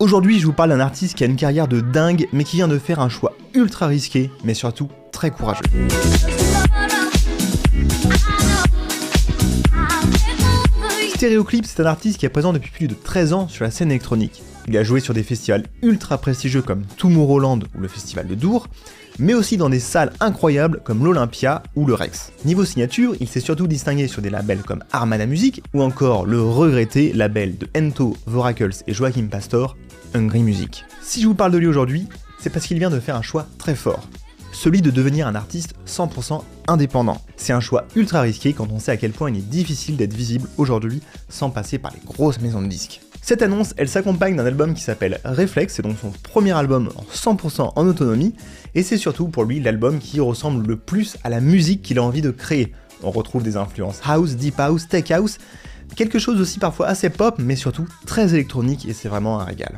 Aujourd'hui, je vous parle d'un artiste qui a une carrière de dingue, mais qui vient de faire un choix ultra risqué, mais surtout très courageux. Stereoclip, c'est un artiste qui est présent depuis plus de 13 ans sur la scène électronique. Il a joué sur des festivals ultra prestigieux comme Tomorrowland ou le festival de Dour, mais aussi dans des salles incroyables comme l'Olympia ou le Rex. Niveau signature, il s'est surtout distingué sur des labels comme Armada Music ou encore le regretté label de Ento, Voracles et Joachim Pastor, Hungry Music. Si je vous parle de lui aujourd'hui, c'est parce qu'il vient de faire un choix très fort. Celui de devenir un artiste 100% indépendant. C'est un choix ultra risqué quand on sait à quel point il est difficile d'être visible aujourd'hui sans passer par les grosses maisons de disques. Cette annonce, elle s'accompagne d'un album qui s'appelle Reflex, c'est donc son premier album en 100% en autonomie, et c'est surtout pour lui l'album qui ressemble le plus à la musique qu'il a envie de créer. On retrouve des influences house, deep house, tech house, quelque chose aussi parfois assez pop, mais surtout très électronique, et c'est vraiment un régal.